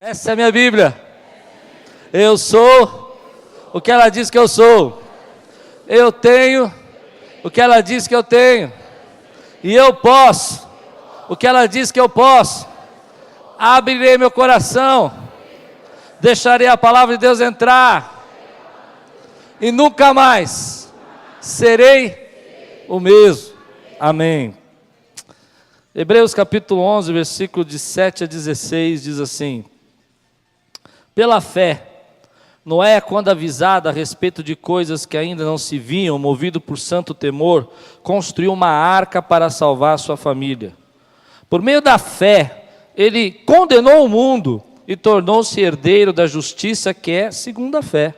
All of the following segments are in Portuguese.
Essa é a minha Bíblia. Eu sou o que ela diz que eu sou. Eu tenho o que ela diz que eu tenho. E eu posso o que ela diz que eu posso. Abrirei meu coração. Deixarei a palavra de Deus entrar. E nunca mais serei o mesmo. Amém. Hebreus capítulo 11, versículo de 7 a 16 diz assim: pela fé, Noé, quando avisado a respeito de coisas que ainda não se viam, movido por santo temor, construiu uma arca para salvar sua família. Por meio da fé, ele condenou o mundo e tornou-se herdeiro da justiça que é segundo a fé.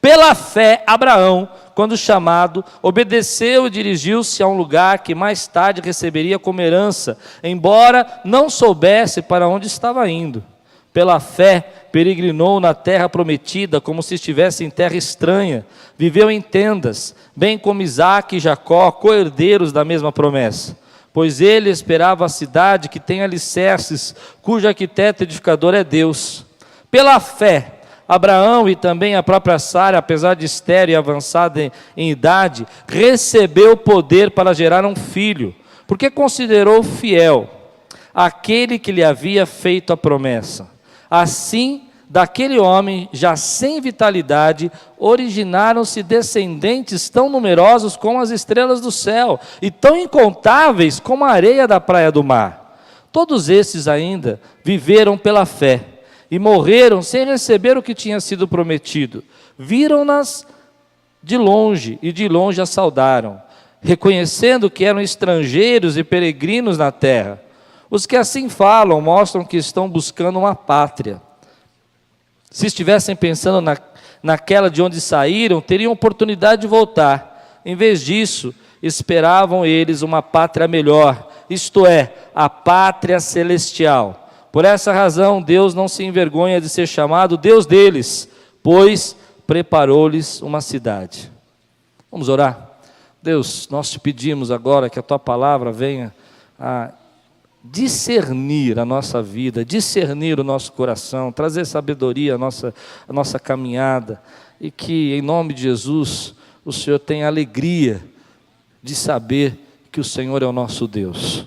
Pela fé, Abraão, quando chamado, obedeceu e dirigiu-se a um lugar que mais tarde receberia como herança, embora não soubesse para onde estava indo. Pela fé, peregrinou na terra prometida, como se estivesse em terra estranha. Viveu em tendas, bem como Isaque e Jacó, co-herdeiros da mesma promessa. Pois ele esperava a cidade que tem alicerces, cujo arquiteto e edificador é Deus. Pela fé, Abraão e também a própria Sara, apesar de estéril e avançada em idade, recebeu poder para gerar um filho, porque considerou fiel aquele que lhe havia feito a promessa. Assim, daquele homem, já sem vitalidade, originaram-se descendentes tão numerosos como as estrelas do céu, e tão incontáveis como a areia da praia do mar. Todos esses ainda viveram pela fé, e morreram sem receber o que tinha sido prometido. Viram-nas de longe, e de longe a saudaram, reconhecendo que eram estrangeiros e peregrinos na terra. Os que assim falam mostram que estão buscando uma pátria. Se estivessem pensando naquela de onde saíram, teriam oportunidade de voltar. Em vez disso, esperavam eles uma pátria melhor, isto é, a pátria celestial. Por essa razão, Deus não se envergonha de ser chamado Deus deles, pois preparou-lhes uma cidade. Vamos orar? Deus, nós te pedimos agora que a tua palavra venha a discernir a nossa vida, discernir o nosso coração, trazer sabedoria à nossa caminhada, e que em nome de Jesus o Senhor tenha alegria de saber que o Senhor é o nosso Deus,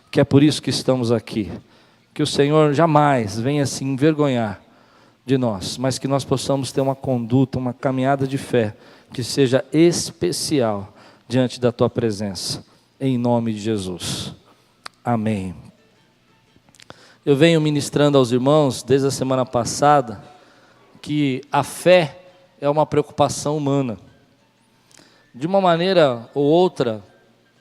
que é por isso que estamos aqui, que o Senhor jamais venha se envergonhar de nós, mas que nós possamos ter uma conduta, uma caminhada de fé, que seja especial diante da tua presença, em nome de Jesus, amém. Eu venho ministrando aos irmãos, desde a semana passada, que a fé é uma preocupação humana. De uma maneira ou outra,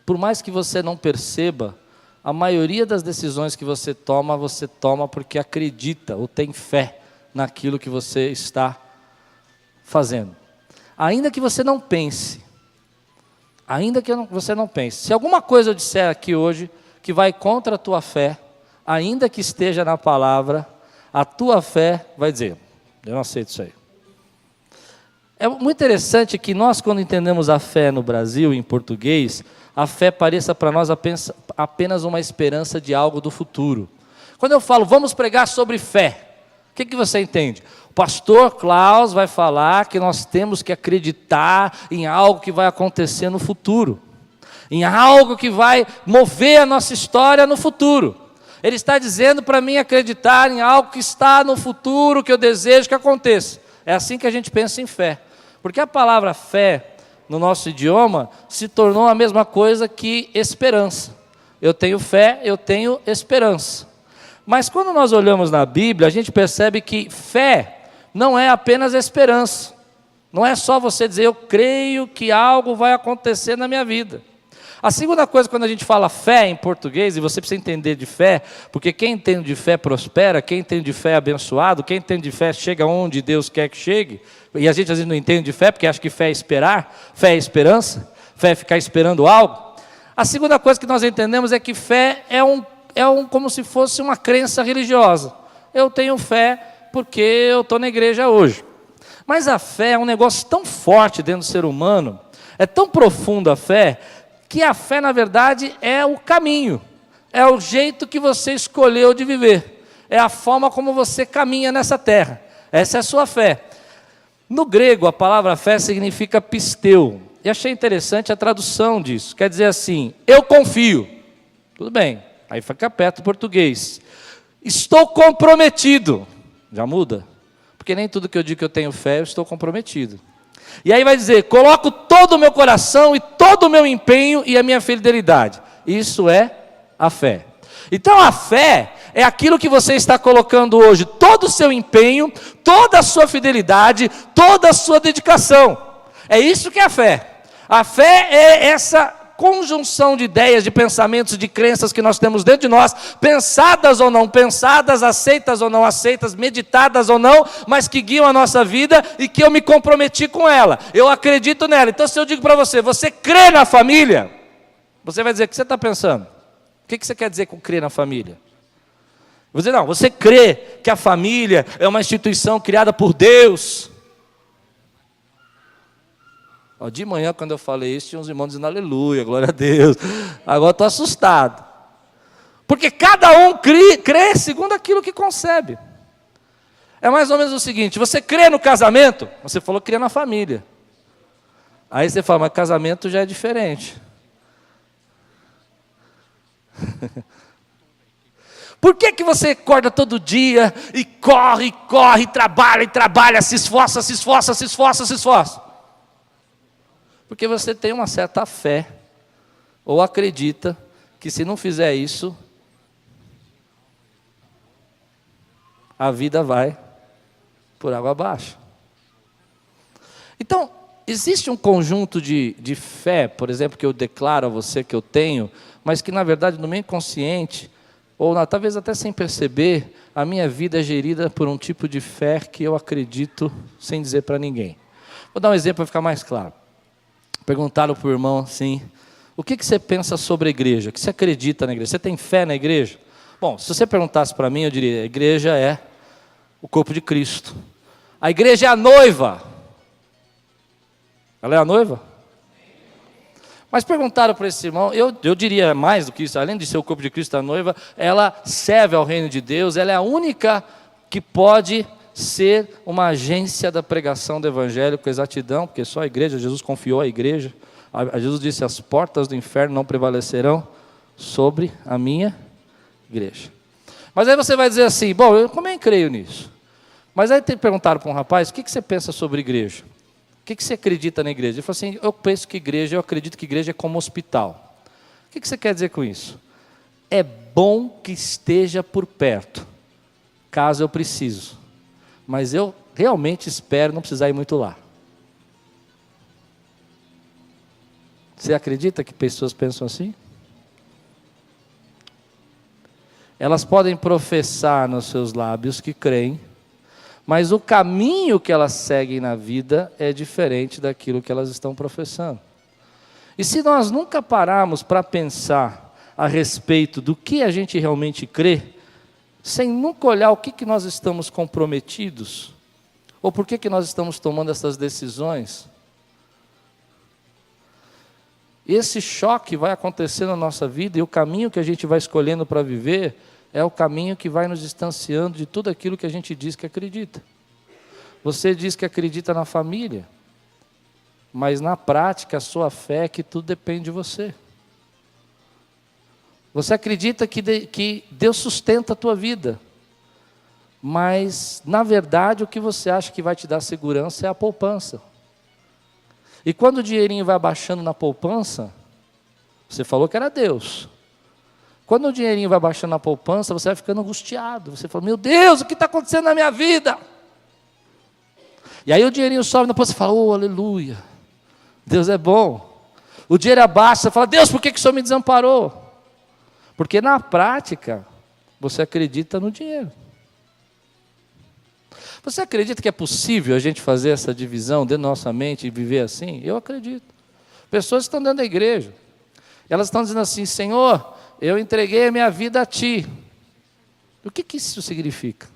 por mais que você não perceba, a maioria das decisões que você toma porque acredita ou tem fé naquilo que você está fazendo. Ainda que você não pense, se alguma coisa eu disser aqui hoje que vai contra a tua fé, ainda que esteja na palavra, a tua fé vai dizer: eu não aceito isso aí. É muito interessante que nós, quando entendemos a fé no Brasil, em português, a fé pareça para nós apenas uma esperança de algo do futuro. Quando eu falo, vamos pregar sobre fé, o que você entende? O pastor Klaus vai falar que nós temos que acreditar em algo que vai acontecer no futuro, em algo que vai mover a nossa história no futuro. Ele está dizendo para mim acreditar em algo que está no futuro, que eu desejo que aconteça. É assim que a gente pensa em fé. Porque a palavra fé, no nosso idioma, se tornou a mesma coisa que esperança. Eu tenho fé, eu tenho esperança. Mas quando nós olhamos na Bíblia, a gente percebe que fé não é apenas esperança. Não é só você dizer, eu creio que algo vai acontecer na minha vida. A segunda coisa, quando a gente fala fé em português, e você precisa entender de fé, porque quem entende de fé prospera, quem entende de fé é abençoado, quem entende de fé chega onde Deus quer que chegue, e a gente às vezes não entende de fé, porque acha que fé é esperar, fé é esperança, fé é ficar esperando algo. A segunda coisa que nós entendemos é que fé é como se fosse uma crença religiosa. Eu tenho fé porque eu estou na igreja hoje. Mas a fé é um negócio tão forte dentro do ser humano, é tão profunda a fé, que a fé, na verdade, é o caminho, é o jeito que você escolheu de viver. é a forma como você caminha nessa terra. Essa é a sua fé. No grego, a palavra fé significa pisteu. E achei interessante a tradução disso. Quer dizer assim, eu confio. Tudo bem, aí fica perto do português. Estou comprometido. Já muda? Porque nem tudo que eu digo que eu tenho fé, eu estou comprometido. E aí vai dizer, coloco todo o meu coração e todo o meu empenho e a minha fidelidade. Isso é a fé. Então a fé é aquilo que você está colocando hoje, todo o seu empenho, toda a sua fidelidade, toda a sua dedicação. É isso que é a fé. A fé é essa conjunção de ideias, de pensamentos, de crenças que nós temos dentro de nós, pensadas ou não pensadas, aceitas ou não aceitas, meditadas ou não, mas que guiam a nossa vida e que eu me comprometi com ela. Eu acredito nela. Então se eu digo para você, você crê na família? Você vai dizer, o que você está pensando? O que você quer dizer com crer na família? Eu vou dizer, não, você crê que a família é uma instituição criada por Deus. De manhã, quando eu falei isso, tinha uns irmãos dizendo aleluia, glória a Deus. Agora estou assustado. Porque cada um crê segundo aquilo que concebe. É mais ou menos o seguinte, você crê no casamento? Você falou que crê na família. Aí você fala, mas casamento já é diferente. Por que você acorda todo dia e corre, trabalha, se esforça? Porque você tem uma certa fé, ou acredita que se não fizer isso, a vida vai por água abaixo. Então, existe um conjunto de fé, por exemplo, que eu declaro a você que eu tenho, mas que na verdade no meu inconsciente, ou talvez até sem perceber, a minha vida é gerida por um tipo de fé que eu acredito sem dizer para ninguém. Vou dar um exemplo para ficar mais claro. Perguntaram para o irmão assim, o que você pensa sobre a igreja? O que você acredita na igreja? Você tem fé na igreja? Bom, se você perguntasse para mim, eu diria, a igreja é o corpo de Cristo. A igreja é a noiva. Ela é a noiva? Mas perguntaram para esse irmão, eu diria mais do que isso, além de ser o corpo de Cristo, a noiva, ela serve ao reino de Deus, ela é a única que pode ser uma agência da pregação do evangelho com exatidão, porque só a igreja, Jesus confiou à igreja, Jesus disse, as portas do inferno não prevalecerão sobre a minha igreja. Mas aí você vai dizer assim, bom, eu também creio nisso. Mas aí perguntaram para um rapaz, o que você pensa sobre igreja? O que você acredita na igreja? Ele falou assim, eu acredito que igreja é como hospital. O que você quer dizer com isso? É bom que esteja por perto, caso eu precise. Mas eu realmente espero não precisar ir muito lá. Você acredita que pessoas pensam assim? Elas podem professar nos seus lábios que creem, mas o caminho que elas seguem na vida é diferente daquilo que elas estão professando. E se nós nunca pararmos para pensar a respeito do que a gente realmente crê, sem nunca olhar o que nós estamos comprometidos, ou por que nós estamos tomando essas decisões, esse choque vai acontecer na nossa vida, e o caminho que a gente vai escolhendo para viver, é o caminho que vai nos distanciando de tudo aquilo que a gente diz que acredita. Você diz que acredita na família, mas na prática a sua fé é que tudo depende de você. Você acredita que Deus sustenta a tua vida, mas na verdade o que você acha que vai te dar segurança é a poupança. E quando o dinheirinho vai baixando na poupança, você falou que era Deus. Quando o dinheirinho vai baixando na poupança, você vai ficando angustiado. Você fala, meu Deus, o que está acontecendo na minha vida? E aí o dinheirinho sobe na poupança, você fala, oh, aleluia, Deus é bom. O dinheiro abaixa, você fala, Deus, por que o Senhor me desamparou? Porque na prática, você acredita no dinheiro. Você acredita que é possível a gente fazer essa divisão dentro da nossa mente e viver assim? Eu acredito. Pessoas estão dentro da igreja. Elas estão dizendo assim, Senhor, eu entreguei a minha vida a Ti. O que isso significa?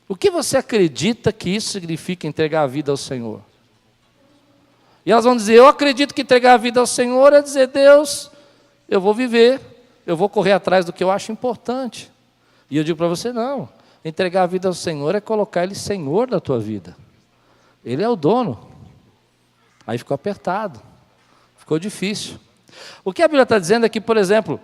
O que você acredita que isso significa entregar a vida ao Senhor? E elas vão dizer, eu acredito que entregar a vida ao Senhor é dizer, Deus, eu vou viver, eu vou correr atrás do que eu acho importante. E eu digo para você, não. Entregar a vida ao Senhor é colocar Ele Senhor da tua vida. Ele é o dono. Aí ficou apertado. Ficou difícil. O que a Bíblia está dizendo é que, por exemplo,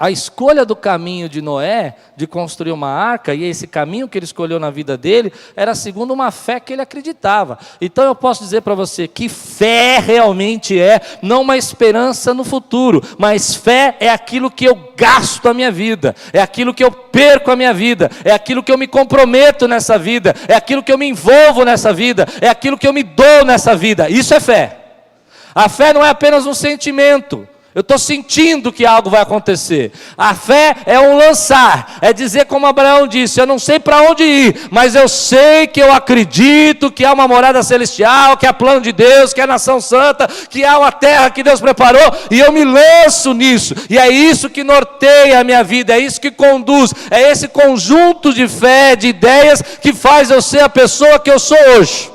a escolha do caminho de Noé, de construir uma arca, e esse caminho que ele escolheu na vida dele, era segundo uma fé que ele acreditava. Então eu posso dizer para você que fé realmente é, não uma esperança no futuro, mas fé é aquilo que eu gasto a minha vida, é aquilo que eu perco a minha vida, é aquilo que eu me comprometo nessa vida, é aquilo que eu me envolvo nessa vida, é aquilo que eu me dou nessa vida. Isso é fé. A fé não é apenas um sentimento. Eu estou sentindo que algo vai acontecer. A fé é um lançar, é dizer como Abraão disse, eu não sei para onde ir, mas eu sei que eu acredito que há uma morada celestial, que há plano de Deus, que há nação santa, que há uma terra que Deus preparou, e eu me lanço nisso, e é isso que norteia a minha vida, é isso que conduz, é esse conjunto de fé, de ideias, que faz eu ser a pessoa que eu sou hoje.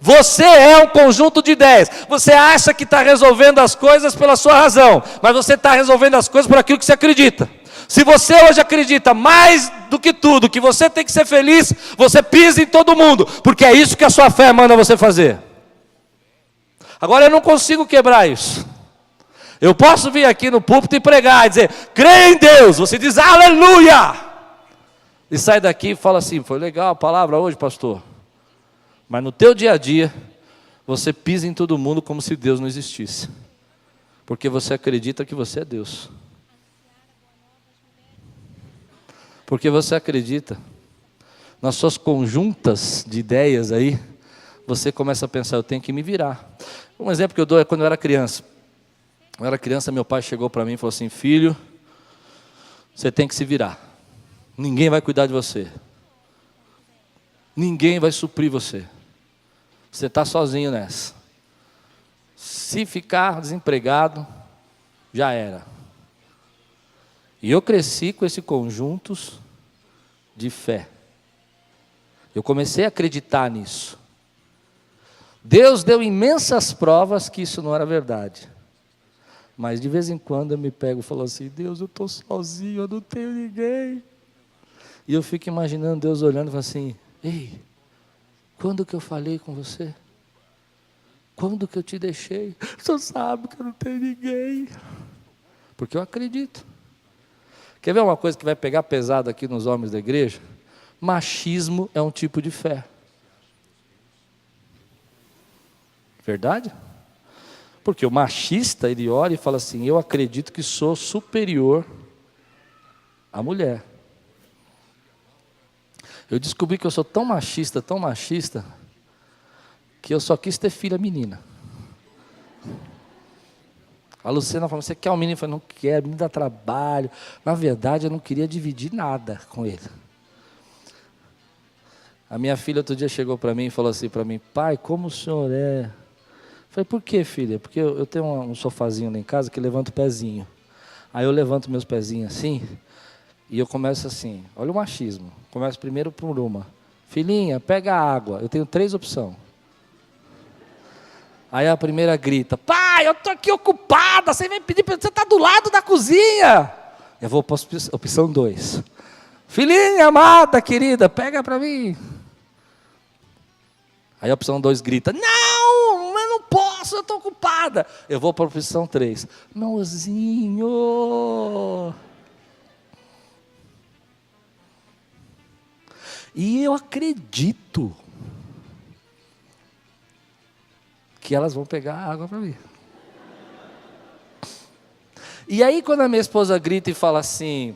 Você é um conjunto de ideias. Você acha que está resolvendo as coisas pela sua razão, mas você está resolvendo as coisas por aquilo que você acredita. Se você hoje acredita mais do que tudo, que você tem que ser feliz, você pisa em todo mundo, porque é isso que a sua fé manda você fazer. Agora eu não consigo quebrar isso. Eu posso vir aqui no púlpito e pregar e dizer, crê em Deus, você diz aleluia, e sai daqui e fala assim, foi legal a palavra hoje, pastor. Mas no teu dia a dia, você pisa em todo mundo como se Deus não existisse. Porque você acredita que você é Deus. Porque você acredita. Nas suas conjuntas de ideias aí, você começa a pensar, eu tenho que me virar. Um exemplo que eu dou é quando eu era criança. Quando eu era criança, meu pai chegou para mim e falou assim, filho, você tem que se virar. Ninguém vai cuidar de você. Ninguém vai suprir você. Você está sozinho nessa. Se ficar desempregado, já era. E eu cresci com esse conjunto de fé. Eu comecei a acreditar nisso. Deus deu imensas provas que isso não era verdade. Mas de vez em quando eu me pego e falo assim, Deus, eu estou sozinho, eu não tenho ninguém. E eu fico imaginando Deus olhando e falando assim, ei, quando que eu falei com você? Quando que eu te deixei? Você sabe que eu não tenho ninguém. Porque eu acredito. Quer ver uma coisa que vai pegar pesado aqui nos homens da igreja? Machismo é um tipo de fé. Verdade? Porque o machista, ele olha e fala assim, eu acredito que sou superior à mulher. Eu descobri que eu sou tão machista, que eu só quis ter filha menina. A Luciana falou, você quer um menino? Eu falei, não quero, me dá trabalho. Na verdade, eu não queria dividir nada com ele. A minha filha outro dia chegou para mim e falou assim para mim, pai, como o senhor é? Eu falei, por que, filha? Porque eu tenho um sofazinho lá em casa que levanta o pezinho. Aí eu levanto meus pezinhos assim, e eu começo assim, olha o machismo. Começo primeiro por uma. Filhinha, pega a água. Eu tenho 3 opções. Aí a primeira grita, pai, eu estou aqui ocupada, você vem pedir, você está do lado da cozinha. Eu vou para a opção 2. Filhinha amada, querida, pega para mim. Aí a opção 2 grita, não, eu não posso, eu estou ocupada. Eu vou para a opção 3. Mãozinho. E eu acredito que elas vão pegar a água para mim. E aí quando a minha esposa grita e fala assim,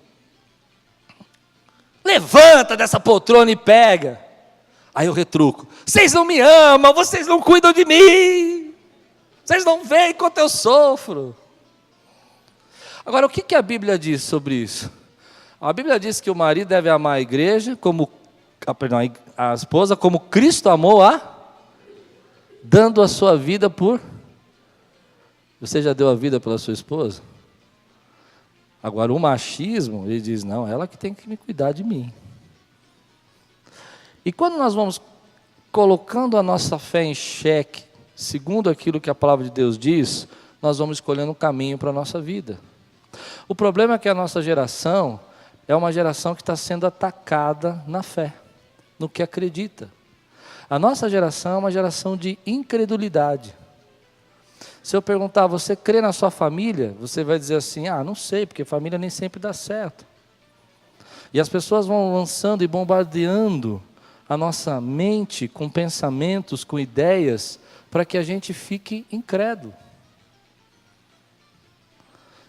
levanta dessa poltrona e pega. Aí eu retruco, vocês não me amam, vocês não cuidam de mim. Vocês não veem quanto eu sofro. Agora o que a Bíblia diz sobre isso? A Bíblia diz que o marido deve amar a igreja como a esposa como Cristo amou dando a sua vida por... Você já deu a vida pela sua esposa? Agora o machismo, ele diz, não, ela que tem que me cuidar de mim. E quando nós vamos colocando a nossa fé em xeque, segundo aquilo que a palavra de Deus diz, nós vamos escolhendo um caminho para a nossa vida. O problema é que a nossa geração é uma geração que está sendo atacada na fé, no que acredita. A nossa geração é uma geração de incredulidade. Se eu perguntar, você crê na sua família? Você vai dizer assim, não sei, porque família nem sempre dá certo. E as pessoas vão lançando e bombardeando a nossa mente com pensamentos, com ideias, para que a gente fique incrédulo.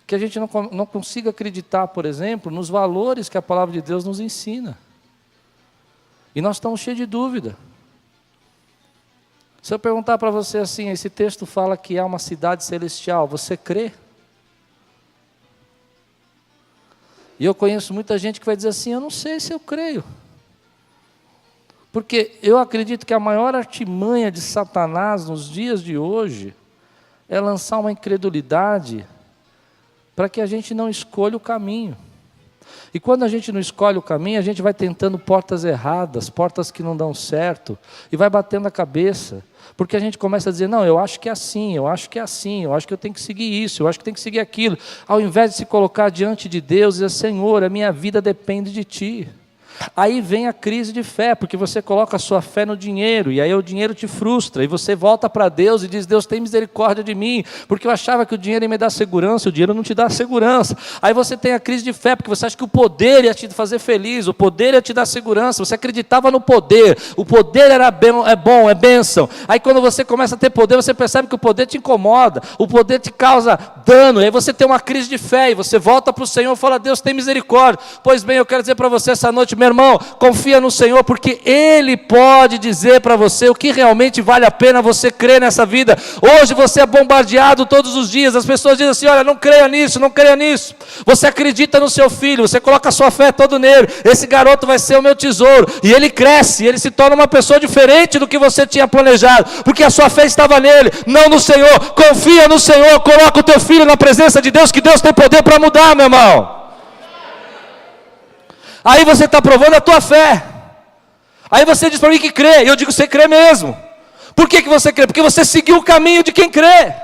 Que a gente não consiga acreditar, por exemplo, nos valores que a palavra de Deus nos ensina. E nós estamos cheios de dúvida. Se eu perguntar para você assim, esse texto fala que há uma cidade celestial, você crê? E eu conheço muita gente que vai dizer assim, eu não sei se eu creio. Porque eu acredito que a maior artimanha de Satanás nos dias de hoje é lançar uma incredulidade para que a gente não escolha o caminho. E quando a gente não escolhe o caminho, a gente vai tentando portas erradas, portas que não dão certo, e vai batendo a cabeça, porque a gente começa a dizer, não, eu acho que é assim, eu acho que é assim, eu acho que eu tenho que seguir isso, eu acho que tenho que seguir aquilo, ao invés de se colocar diante de Deus e dizer, Senhor, a minha vida depende de Ti. Aí vem a crise de fé, porque você coloca a sua fé no dinheiro, e aí o dinheiro te frustra, e você volta para Deus e diz, Deus tem misericórdia de mim, porque eu achava que o dinheiro ia me dar segurança, o dinheiro não te dá segurança. Aí você tem a crise de fé, porque você acha que o poder ia te fazer feliz, o poder ia te dar segurança, você acreditava no poder, o poder era bom, é bênção. Aí quando você começa a ter poder, você percebe que o poder te incomoda, o poder te causa dano, e aí você tem uma crise de fé, e você volta para o Senhor e fala, Deus tem misericórdia. Pois bem, eu quero dizer para você essa noite, meu irmão, confia no Senhor, porque Ele pode dizer para você o que realmente vale a pena você crer nessa vida. Hoje você é bombardeado todos os dias, as pessoas dizem assim, olha, não creia nisso, não creia nisso. Você acredita no seu filho, você coloca a sua fé todo nele, esse garoto vai ser o meu tesouro, e ele cresce, ele se torna uma pessoa diferente do que você tinha planejado, porque a sua fé estava nele, não no Senhor. Confia no Senhor, coloca o teu filho na presença de Deus, que Deus tem poder para mudar, meu irmão. Aí você está provando a tua fé. Aí você diz para mim que crê. E eu digo, você crê mesmo. Por que você crê? Porque você seguiu o caminho de quem crê.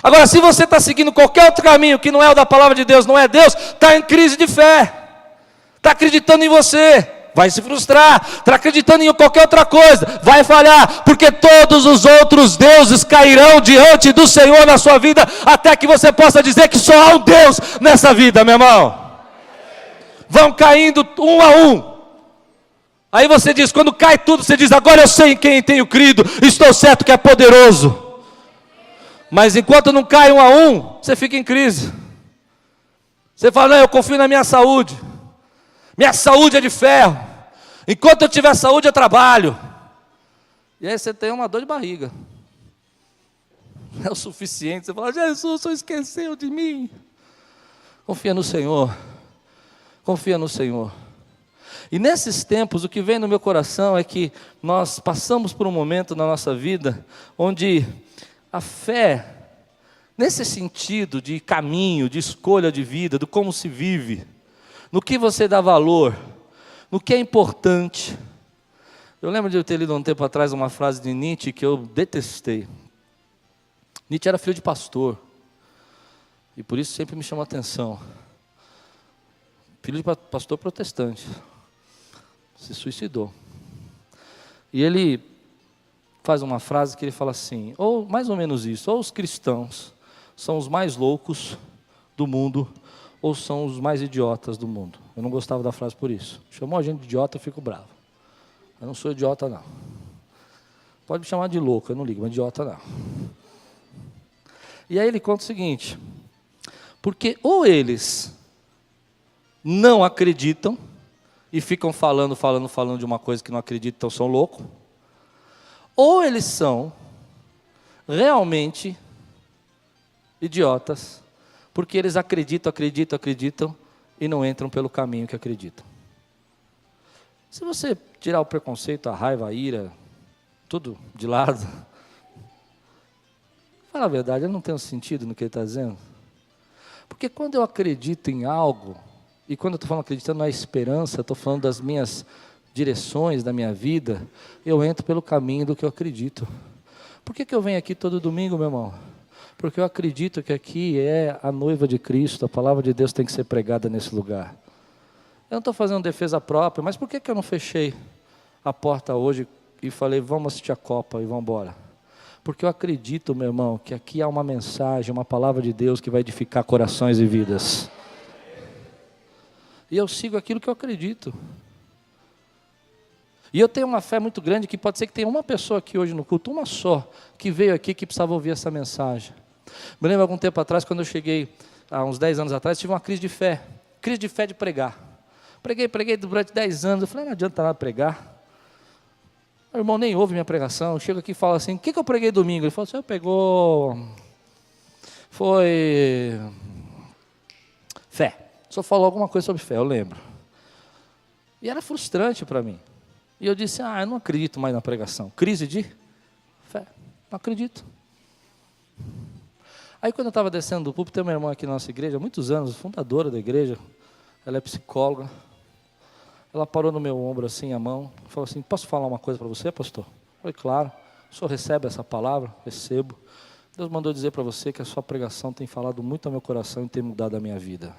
Agora, se você está seguindo qualquer outro caminho que não é o da palavra de Deus, não é Deus, está em crise de fé. Está acreditando em você, vai se frustrar. Está acreditando em qualquer outra coisa, vai falhar. Porque todos os outros deuses cairão diante do Senhor na sua vida, até que você possa dizer que só há um Deus nessa vida, meu irmão. Vão caindo um a um. Aí você diz, quando cai tudo, você diz, agora eu sei em quem tenho crido, estou certo que é poderoso. Mas enquanto não cai um a um, você fica em crise. Você fala, não, eu confio na minha saúde. Minha saúde é de ferro. Enquanto eu tiver saúde, eu trabalho. E aí você tem uma dor de barriga. Não é o suficiente. Você fala, Jesus, o Senhor esqueceu de mim. Confia no Senhor. Confia no Senhor. E nesses tempos, o que vem no meu coração é que nós passamos por um momento na nossa vida onde a fé, nesse sentido de caminho, de escolha de vida, do como se vive, no que você dá valor, no que é importante. Eu lembro de eu ter lido um tempo atrás uma frase de Nietzsche que eu detestei. Nietzsche era filho de pastor, e por isso sempre me chamou a atenção. Filho de pastor protestante, se suicidou. E ele faz uma frase que ele fala assim, ou mais ou menos isso, ou os cristãos são os mais loucos do mundo, ou são os mais idiotas do mundo. Eu não gostava da frase por isso. Chamou a gente de idiota, eu fico bravo. Eu não sou idiota, não. Pode me chamar de louco, eu não ligo, mas idiota não. E aí ele conta o seguinte, porque ou eles não acreditam e ficam falando de uma coisa que não acreditam, então são loucos, ou eles são realmente idiotas, porque eles acreditam e não entram pelo caminho que acreditam. Se você tirar o preconceito, a raiva, a ira, tudo de lado, fala a verdade, eu não tenho sentido no que ele está dizendo. Porque quando eu acredito em algo, e quando eu estou falando acreditando na esperança, estou falando das minhas direções, da minha vida, eu entro pelo caminho do que eu acredito. Por que eu venho aqui todo domingo, meu irmão? Porque eu acredito que aqui é a noiva de Cristo, a palavra de Deus tem que ser pregada nesse lugar. Eu não estou fazendo defesa própria, mas por que eu não fechei a porta hoje e falei, vamos assistir a Copa e vamos embora? Porque eu acredito, meu irmão, que aqui há uma mensagem, uma palavra de Deus que vai edificar corações e vidas. E eu sigo aquilo que eu acredito. E eu tenho uma fé muito grande que pode ser que tenha uma pessoa aqui hoje no culto, uma só, que veio aqui que precisava ouvir essa mensagem. Me lembro algum tempo atrás, quando eu cheguei, há uns 10 anos atrás, tive uma crise de fé de pregar. Preguei durante 10 anos, eu falei, não adianta nada pregar. O irmão nem ouve minha pregação, chega aqui e fala assim, o que eu preguei domingo? Ele falou, você pegou, foi fé. Só falou alguma coisa sobre fé, eu lembro. E era frustrante para mim. E eu disse, eu não acredito mais na pregação. Crise de fé, não acredito. Aí quando eu estava descendo do púlpito, tem uma irmã aqui na nossa igreja, há muitos anos, fundadora da igreja, ela é psicóloga. Ela parou no meu ombro assim, a mão, falou assim, posso falar uma coisa para você, pastor? Eu falei, claro, o senhor recebe essa palavra? Recebo. Deus mandou dizer para você que a sua pregação tem falado muito ao meu coração e tem mudado a minha vida.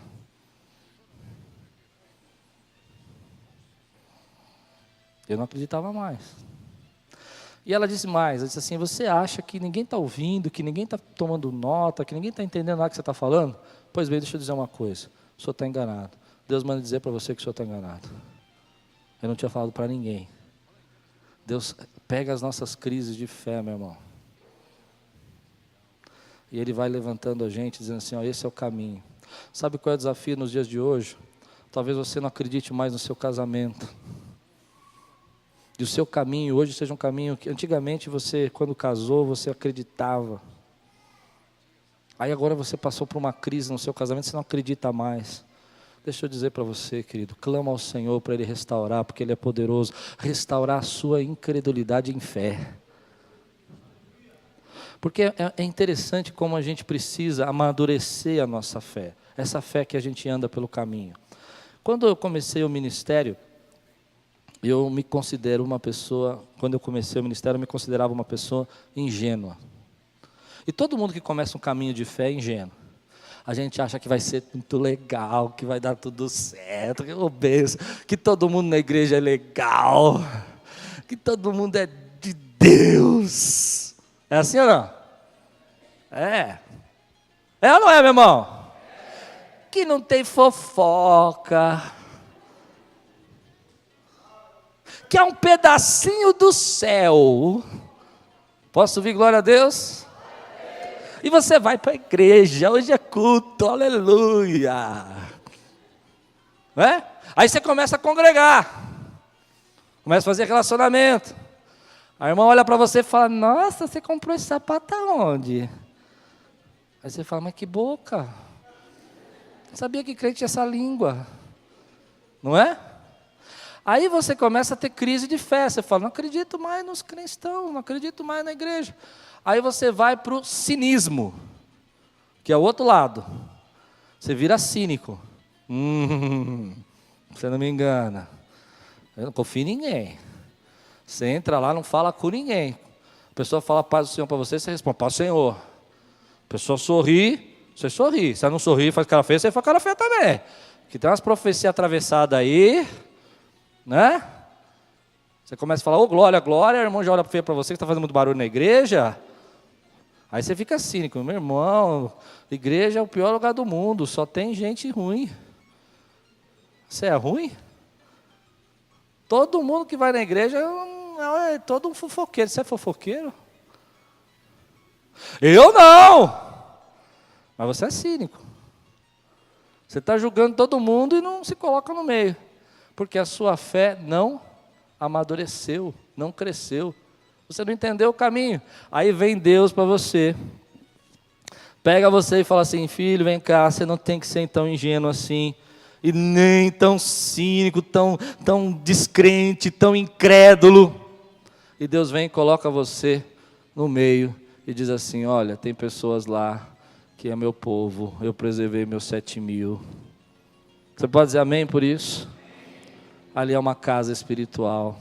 Eu não acreditava mais. E ela disse mais, ela disse assim, você acha que ninguém está ouvindo, que ninguém está tomando nota, que ninguém está entendendo nada que você está falando? Pois bem, deixa eu dizer uma coisa, o senhor está enganado. Deus manda dizer para você que o senhor está enganado. Eu não tinha falado para ninguém. Deus pega as nossas crises de fé, meu irmão. E Ele vai levantando a gente, dizendo assim, esse é o caminho. Sabe qual é o desafio nos dias de hoje? Talvez você não acredite mais no seu casamento. E o seu caminho hoje seja um caminho que antigamente você, quando casou, você acreditava. Aí agora você passou por uma crise no seu casamento, você não acredita mais. Deixa eu dizer para você, querido, clama ao Senhor para Ele restaurar, porque Ele é poderoso, restaurar a sua incredulidade em fé. Porque é interessante como a gente precisa amadurecer a nossa fé, essa fé que a gente anda pelo caminho. Quando eu comecei o ministério, eu me considero uma pessoa, quando eu comecei o ministério, eu me considerava uma pessoa ingênua. E todo mundo que começa um caminho de fé é ingênuo. A gente acha que vai ser muito legal, que vai dar tudo certo, que eu benço, que todo mundo na igreja é legal, que todo mundo é de Deus. É assim ou não? É. É ou não é, meu irmão? Que não tem fofoca, que é um pedacinho do céu. Posso ouvir glória a Deus? E você vai para a igreja, hoje é culto, aleluia. Não é? Aí você começa a congregar, começa a fazer relacionamento. A irmã olha para você e fala, nossa, você comprou esse sapato aonde? Aí você fala, mas que boca. Eu sabia que crente tinha essa língua. Não é? Aí você começa a ter crise de fé, você fala, não acredito mais nos cristãos, não acredito mais na igreja. Aí você vai para o cinismo, que é o outro lado. Você vira cínico. Você não me engana. Eu não confio em ninguém. Você entra lá, não fala com ninguém. A pessoa fala paz do Senhor para você, você responde, paz do Senhor. A pessoa sorri, você sorri. Se ela não sorri, faz cara feia, você faz cara feia também. Que tem umas profecias atravessadas aí, né? Você começa a falar, ô glória, glória, o irmão já olha feio para você, que está fazendo muito barulho na igreja. Aí você fica cínico, meu irmão, igreja é o pior lugar do mundo, só tem gente ruim. Você é ruim? Todo mundo que vai na igreja é todo um fofoqueiro. Você é fofoqueiro? Eu não! Mas você é cínico. Você está julgando todo mundo e não se coloca no meio. Porque a sua fé não amadureceu, não cresceu. Você não entendeu o caminho. Aí vem Deus para você. Pega você e fala assim, filho, vem cá, você não tem que ser tão ingênuo assim. E nem tão cínico, tão descrente, tão incrédulo. E Deus vem e coloca você no meio e diz assim, olha, tem pessoas lá que é meu povo, eu preservei meus 7.000. Você pode dizer amém por isso? Ali é uma casa espiritual.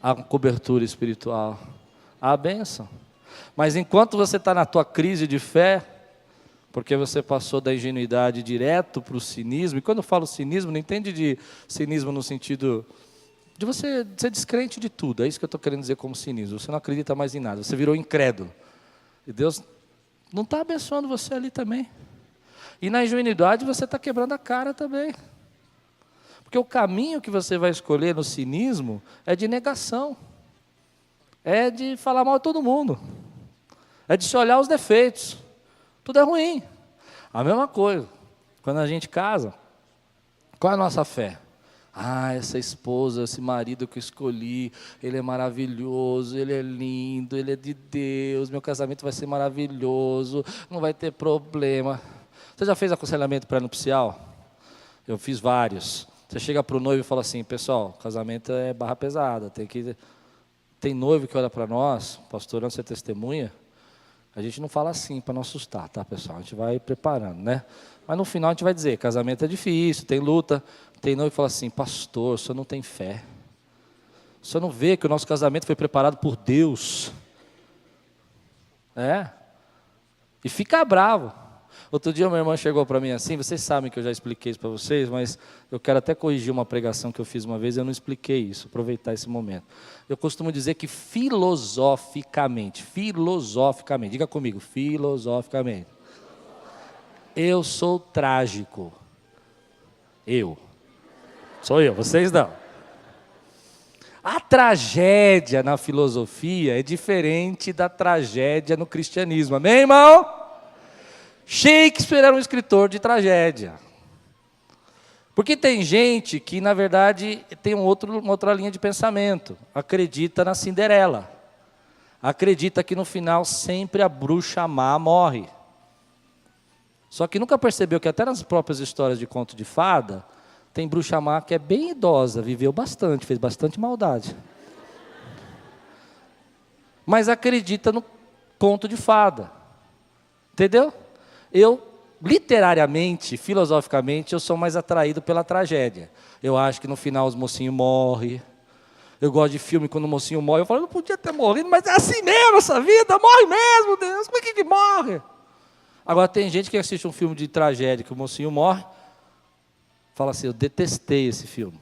Há cobertura espiritual, há a bênção. Mas enquanto você está na tua crise de fé, Porque você passou da ingenuidade direto para o cinismo. E quando eu falo cinismo, não entende de cinismo no sentido de você ser descrente de tudo. É isso que eu estou querendo dizer como cinismo. Você não acredita mais em nada, você virou incrédulo. E Deus não está abençoando você ali também. E na ingenuidade você está quebrando a cara também. Porque o caminho que você vai escolher no cinismo é de negação. É de falar mal de todo mundo. É de se olhar os defeitos. Tudo é ruim. A mesma coisa, quando a gente casa, qual é a nossa fé? Essa esposa, esse marido que eu escolhi, ele é maravilhoso, ele é lindo, ele é de Deus, meu casamento vai ser maravilhoso, não vai ter problema. Você já fez aconselhamento pré-nupcial? Eu fiz vários. Você chega para o noivo e fala assim, pessoal, casamento é barra pesada, tem noivo que olha para nós, pastor, você testemunha, a gente não fala assim para não assustar, tá, pessoal? A gente vai preparando, né? Mas no final a gente vai dizer, casamento é difícil, tem luta. Tem noivo que fala assim, pastor, o senhor não tem fé. O senhor não vê que o nosso casamento foi preparado por Deus. E fica bravo. Outro dia uma irmã chegou para mim assim, vocês sabem que eu já expliquei isso para vocês, mas eu quero até corrigir uma pregação que eu fiz uma vez, eu não expliquei isso, aproveitar esse momento. Eu costumo dizer que filosoficamente, diga comigo, filosoficamente, eu sou trágico. Sou eu, vocês não. A tragédia na filosofia é diferente da tragédia no cristianismo, amém, irmão? Shakespeare era um escritor de tragédia. Porque tem gente que, na verdade, tem uma outra linha de pensamento. Acredita na Cinderela. Acredita que no final sempre a bruxa má morre. Só que nunca percebeu que até nas próprias histórias de conto de fada, tem bruxa má que é bem idosa, viveu bastante, fez bastante maldade. Mas acredita no conto de fada. Entendeu? Eu, literariamente, filosoficamente, eu sou mais atraído pela tragédia. Eu acho que no final os mocinhos morrem. Eu gosto de filme quando o mocinho morre. Eu falo, não podia ter morrido, mas é assim mesmo essa vida, morre mesmo, Deus, como é que morre? Agora tem gente que assiste um filme de tragédia, que o mocinho morre, fala assim, eu detestei esse filme.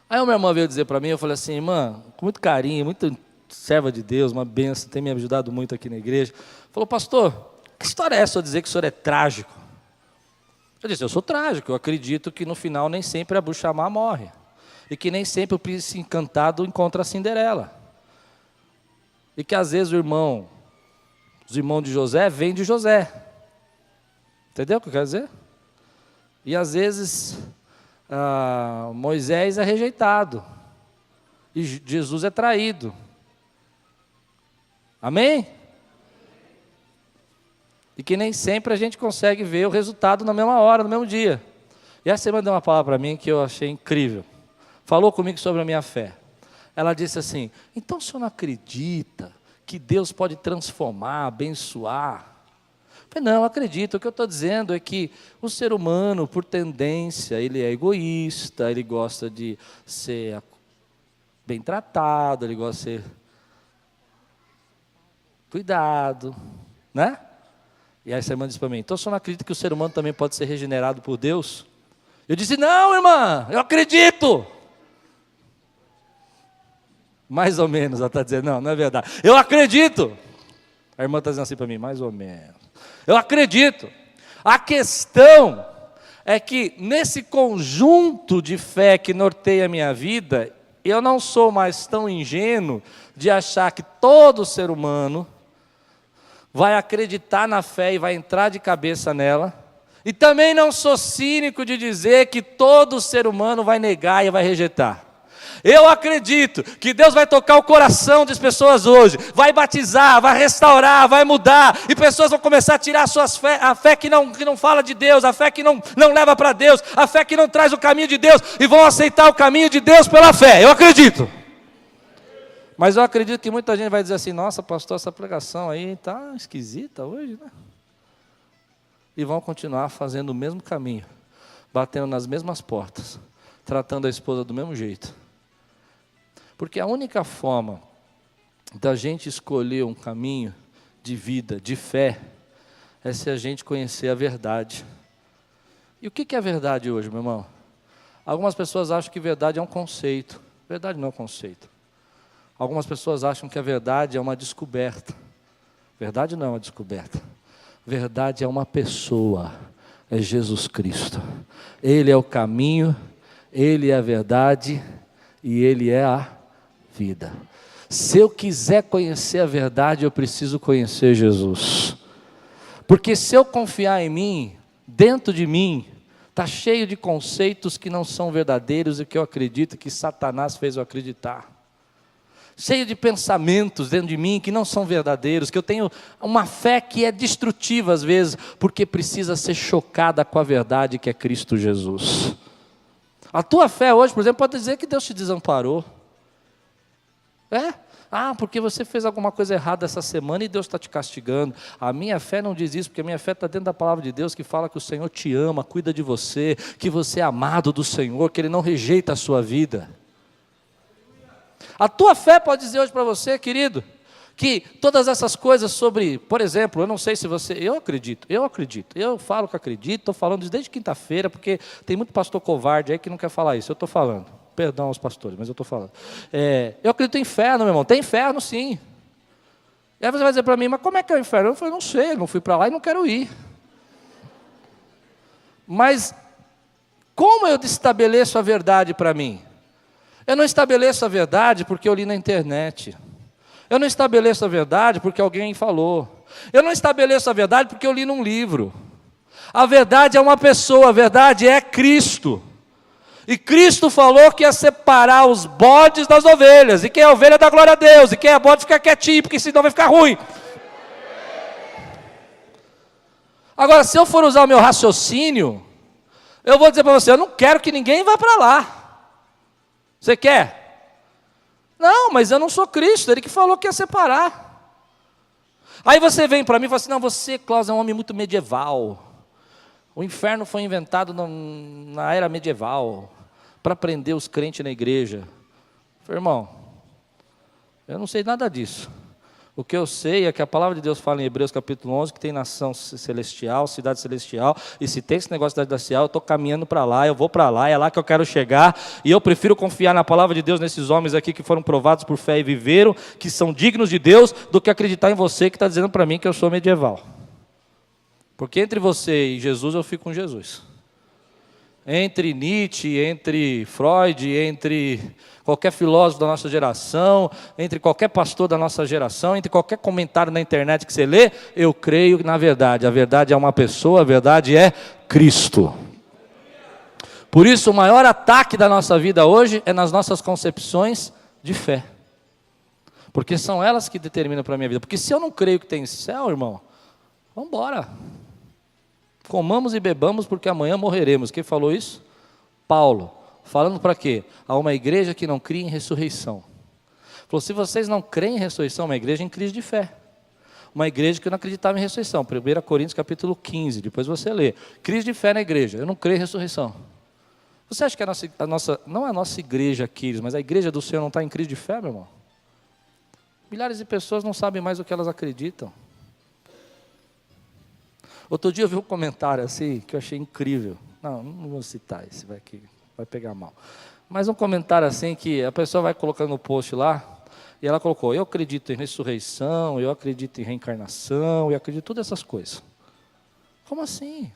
Aí uma irmã veio dizer para mim, eu falei assim, irmã, com muito carinho, muito serva de Deus, uma benção, tem me ajudado muito aqui na igreja. Falou, pastor, que história é essa, eu dizer que o senhor é trágico? Eu disse, eu sou trágico, eu acredito que no final nem sempre a bruxa má morre. E que nem sempre o príncipe encantado encontra a Cinderela. E que às vezes os irmãos de José vêm de José. Entendeu o que eu quero dizer? E às vezes Moisés é rejeitado. E Jesus é traído. Amém? E que nem sempre a gente consegue ver o resultado na mesma hora, no mesmo dia. E essa semana deu uma palavra para mim que eu achei incrível. Falou comigo sobre a minha fé. Ela disse assim, então o senhor não acredita que Deus pode transformar, abençoar? Eu falei, não, eu acredito. O que eu estou dizendo é que o ser humano, por tendência, ele é egoísta, ele gosta de ser bem tratado, ele gosta de ser cuidado, né? E aí essa irmã disse para mim, então o senhor não acredita que o ser humano também pode ser regenerado por Deus? Eu disse, não, irmã, eu acredito. Mais ou menos, ela está dizendo, não, não é verdade. Eu acredito. A irmã está dizendo assim para mim, mais ou menos. Eu acredito. A questão é que nesse conjunto de fé que norteia a minha vida, eu não sou mais tão ingênuo de achar que todo ser humano vai acreditar na fé e vai entrar de cabeça nela. E também não sou cínico de dizer que todo ser humano vai negar e vai rejeitar. Eu acredito que Deus vai tocar o coração das pessoas hoje, vai batizar, vai restaurar, vai mudar, e pessoas vão começar a tirar a fé que não fala de Deus, a fé que não leva para Deus, a fé que não traz o caminho de Deus, e vão aceitar o caminho de Deus pela fé. Eu acredito. Mas eu acredito que muita gente vai dizer assim, nossa pastor, essa pregação aí está esquisita hoje, né? E vão continuar fazendo o mesmo caminho, batendo nas mesmas portas, tratando a esposa do mesmo jeito. Porque a única forma da gente escolher um caminho de vida, de fé, é se a gente conhecer a verdade. E o que é a verdade hoje, meu irmão? Algumas pessoas acham que verdade é um conceito. Verdade não é um conceito. Algumas pessoas acham que a verdade é uma descoberta. Verdade não é uma descoberta. Verdade é uma pessoa, é Jesus Cristo. Ele é o caminho, Ele é a verdade e Ele é a vida. Se eu quiser conhecer a verdade, eu preciso conhecer Jesus. Porque se eu confiar em mim, dentro de mim, está cheio de conceitos que não são verdadeiros e que eu acredito que Satanás fez eu acreditar. Cheio de pensamentos dentro de mim que não são verdadeiros, que eu tenho uma fé que é destrutiva às vezes, porque precisa ser chocada com a verdade que é Cristo Jesus. A tua fé hoje, por exemplo, pode dizer que Deus te desamparou. Porque você fez alguma coisa errada essa semana e Deus está te castigando. A minha fé não diz isso, porque a minha fé está dentro da palavra de Deus, que fala que o Senhor te ama, cuida de você, que você é amado do Senhor, que Ele não rejeita a sua vida. A tua fé pode dizer hoje para você, querido, que todas essas coisas sobre, por exemplo, eu não sei se você, eu acredito, eu falo que acredito, estou falando isso desde quinta-feira, porque tem muito pastor covarde aí que não quer falar isso, eu estou falando. Perdão aos pastores, mas eu estou falando. Eu acredito em inferno, meu irmão. Tem inferno, sim. E aí você vai dizer para mim, mas como é que é o inferno? Eu falei, não sei, não fui para lá e não quero ir. Mas, como eu estabeleço a verdade para mim? Eu não estabeleço a verdade porque eu li na internet. Eu não estabeleço a verdade porque alguém falou. Eu não estabeleço a verdade porque eu li num livro. A verdade é uma pessoa, a verdade é Cristo. E Cristo falou que ia separar os bodes das ovelhas. E quem é ovelha dá glória a Deus. E quem é bode fica quietinho, porque senão vai ficar ruim. Agora, se eu for usar o meu raciocínio, eu vou dizer para você, eu não quero que ninguém vá para lá. Você quer? Não, mas eu não sou Cristo, Ele que falou que ia separar. Aí você vem para mim e fala assim, não, você, Cláudio, é um homem muito medieval. O inferno foi inventado na era medieval, para prender os crentes na igreja. Eu falei, irmão, eu não sei nada disso. O que eu sei é que a palavra de Deus fala em Hebreus capítulo 11, que tem nação celestial, cidade celestial, e se tem esse negócio de cidade celestial, eu estou caminhando para lá, eu vou para lá, é lá que eu quero chegar, e eu prefiro confiar na palavra de Deus nesses homens aqui que foram provados por fé e viveram, que são dignos de Deus, do que acreditar em você que está dizendo para mim que eu sou medieval. Porque entre você e Jesus, eu fico com Jesus. Entre Nietzsche, entre Freud, entre qualquer filósofo da nossa geração, entre qualquer pastor da nossa geração, entre qualquer comentário na internet que você lê, eu creio na verdade. A verdade é uma pessoa, a verdade é Cristo. Por isso, o maior ataque da nossa vida hoje é nas nossas concepções de fé. Porque são elas que determinam para a minha vida. Porque se eu não creio que tem céu, irmão, vamos embora. Comamos e bebamos porque amanhã morreremos. Quem falou isso? Paulo. Falando para quê? A uma igreja que não cria em ressurreição. Falou, se vocês não creem em ressurreição, uma igreja em crise de fé. Uma igreja que não acreditava em ressurreição. 1 Coríntios capítulo 15, depois você lê. Crise de fé na igreja, eu não creio em ressurreição. Você acha que não a nossa igreja aqui, mas a igreja do Senhor não está em crise de fé, meu irmão? Milhares de pessoas não sabem mais o que elas acreditam. Outro dia eu vi um comentário assim, que eu achei incrível. Não vou citar esse, vai pegar mal. Mas um comentário assim, que a pessoa vai colocando no post lá, e ela colocou, eu acredito em ressurreição, eu acredito em reencarnação, eu acredito em todas essas coisas. Como assim?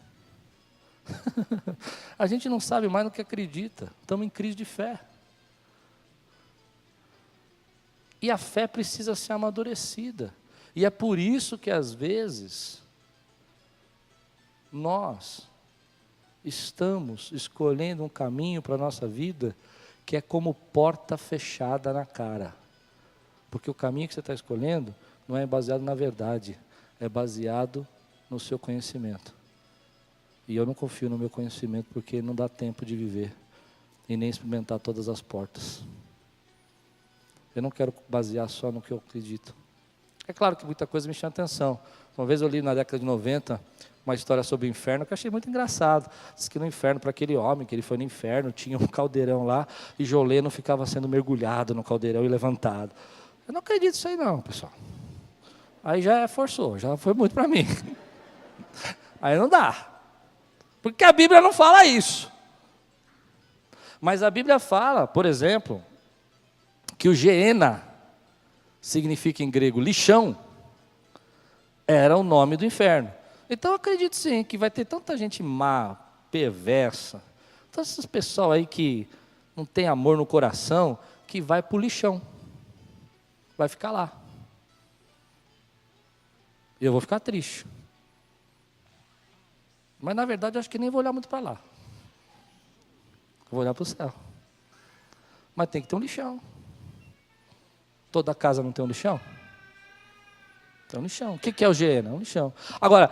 A gente não sabe mais no que acredita, estamos em crise de fé. E a fé precisa ser amadurecida. E é por isso que às vezes nós estamos escolhendo um caminho para a nossa vida que é como porta fechada na cara. Porque o caminho que você está escolhendo não é baseado na verdade, é baseado no seu conhecimento. E eu não confio no meu conhecimento porque não dá tempo de viver e nem experimentar todas as portas. Eu não quero basear só no que eu acredito. É claro que muita coisa me chama atenção. Uma vez eu li na década de 90 uma história sobre o inferno que eu achei muito engraçado. Diz que no inferno, para aquele homem, que ele foi no inferno, tinha um caldeirão lá e Jolê não ficava sendo mergulhado no caldeirão e levantado. Eu não acredito nisso aí não, pessoal. Aí já forçou, já foi muito para mim. Aí não dá. Porque a Bíblia não fala isso. Mas a Bíblia fala, por exemplo, que o Geena significa em grego lixão, era o nome do inferno. Então eu acredito sim, que vai ter tanta gente má, perversa, todos esses pessoal aí que não tem amor no coração, que vai para o lixão, vai ficar lá. Eu vou ficar triste. Mas na verdade eu acho que nem vou olhar muito para lá. Vou olhar para o céu. Mas tem que ter um lixão. Toda casa não tem um lixão? Tem um lixão. O que é o Geena? É um lixão. Agora,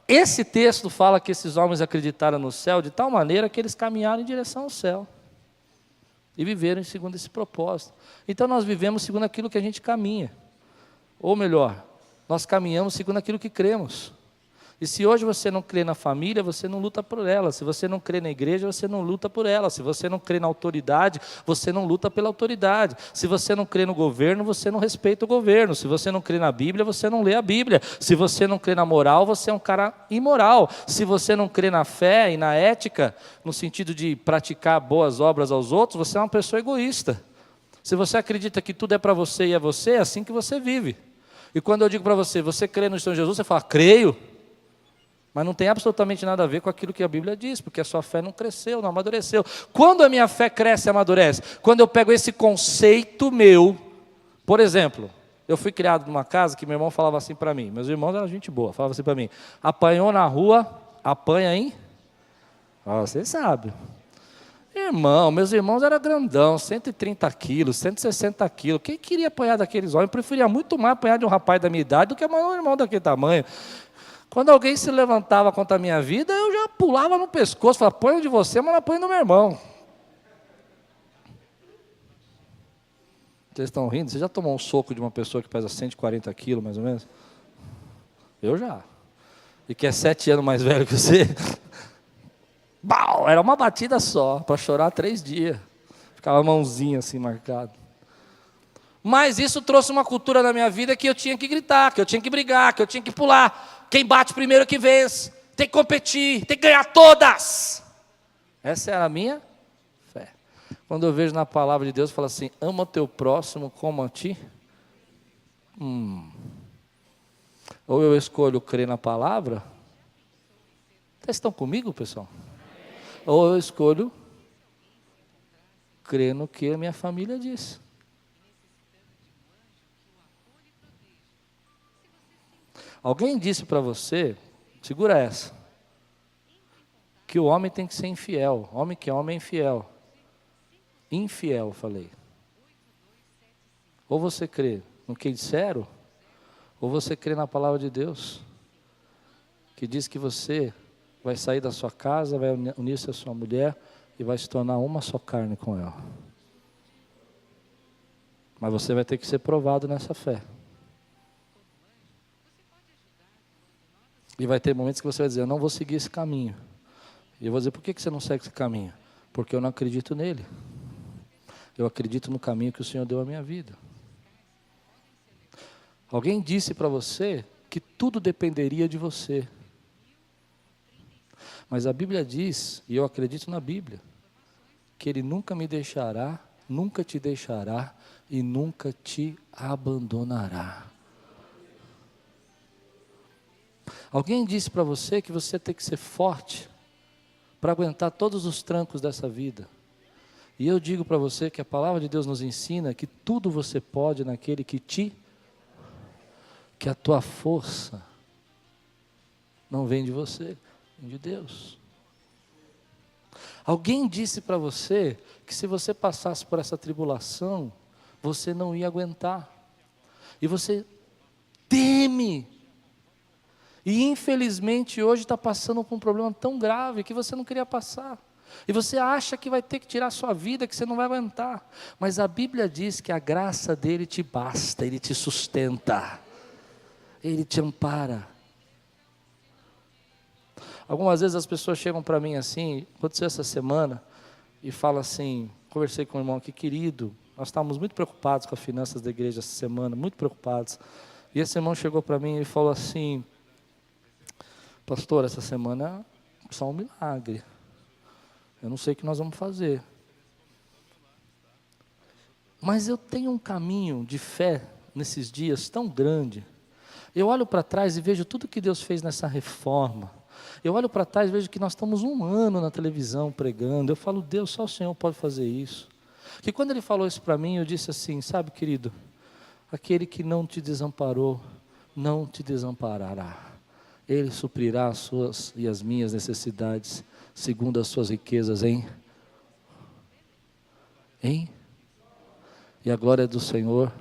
esse texto fala que esses homens acreditaram no céu de tal maneira que eles caminharam em direção ao céu. E viveram segundo esse propósito. Então nós vivemos segundo aquilo que a gente caminha. Ou melhor, nós caminhamos segundo aquilo que cremos. E se hoje você não crê na família, você não luta por ela. Se você não crê na igreja, você não luta por ela. Se você não crê na autoridade, você não luta pela autoridade. Se você não crê no governo, você não respeita o governo. Se você não crê na Bíblia, você não lê a Bíblia. Se você não crê na moral, você é um cara imoral. Se você não crê na fé e na ética, no sentido de praticar boas obras aos outros, você é uma pessoa egoísta. Se você acredita que tudo é para você e é você, é assim que você vive. E quando eu digo para você, você crê no Senhor Jesus, você fala, creio. Mas não tem absolutamente nada a ver com aquilo que a Bíblia diz, porque a sua fé não cresceu, não amadureceu. Quando a minha fé cresce e amadurece? Quando eu pego esse conceito meu, por exemplo, eu fui criado numa casa que meu irmão falava assim para mim, meus irmãos eram gente boa, falava assim para mim, apanhou na rua, apanha em? Você sabe. Irmão, meus irmãos eram grandão, 130 quilos, 160 quilos, quem queria apanhar daqueles homens? Eu preferia muito mais apanhar de um rapaz da minha idade do que um irmão daquele tamanho. Quando alguém se levantava contra a minha vida, eu já pulava no pescoço, falava, põe de você, mas não põe no meu irmão. Vocês estão rindo? Você já tomou um soco de uma pessoa que pesa 140 quilos, mais ou menos? Eu já. E que é 7 anos mais velho que você? Bau! Era uma batida só, para chorar 3 dias. Ficava a mãozinha assim marcada. Mas isso trouxe uma cultura na minha vida que eu tinha que gritar, que eu tinha que brigar, que eu tinha que pular. Quem bate primeiro que vence. Tem que competir, tem que ganhar todas. Essa era a minha fé. Quando eu vejo na palavra de Deus, fala assim, ama o teu próximo como a ti. Ou eu escolho crer na palavra. Vocês estão comigo, pessoal? Ou eu escolho crer no que a minha família diz. Alguém disse para você, segura essa, que o homem tem que ser infiel. Homem que é homem é infiel. Infiel, falei. Ou você crê no que disseram, ou você crê na palavra de Deus, que diz que você vai sair da sua casa, vai unir-se à sua mulher e vai se tornar uma só carne com ela. Mas você vai ter que ser provado nessa fé. E vai ter momentos que você vai dizer, eu não vou seguir esse caminho. E eu vou dizer, por que você não segue esse caminho? Porque eu não acredito nele. Eu acredito no caminho que o Senhor deu à minha vida. Alguém disse para você que tudo dependeria de você. Mas a Bíblia diz, e eu acredito na Bíblia, que Ele nunca me deixará, nunca te deixará e nunca te abandonará. Alguém disse para você que você tem que ser forte para aguentar todos os trancos dessa vida. E eu digo para você que a palavra de Deus nos ensina que tudo você pode naquele que a tua força não vem de você, vem de Deus. Alguém disse para você que se você passasse por essa tribulação, você não ia aguentar. E você teme. E infelizmente hoje está passando por um problema tão grave que você não queria passar. E você acha que vai ter que tirar a sua vida, que você não vai aguentar. Mas a Bíblia diz que a graça dele te basta, ele te sustenta. Ele te ampara. Algumas vezes as pessoas chegam para mim assim, aconteceu essa semana, e falam assim, conversei com um irmão aqui, querido, nós estávamos muito preocupados com as finanças da igreja essa semana, muito preocupados. E esse irmão chegou para mim e falou assim, Pastor, essa semana é só um milagre. Eu não sei o que nós vamos fazer. Mas eu tenho um caminho de fé nesses dias tão grande. Eu olho para trás e vejo tudo que Deus fez nessa reforma. Eu olho para trás e vejo que nós estamos 1 ano na televisão pregando. Eu falo, Deus, só o Senhor pode fazer isso. Que quando Ele falou isso para mim, eu disse assim, sabe, querido, aquele que não te desamparou, não te desamparará. Ele suprirá as suas e as minhas necessidades, segundo as suas riquezas em? E a glória do Senhor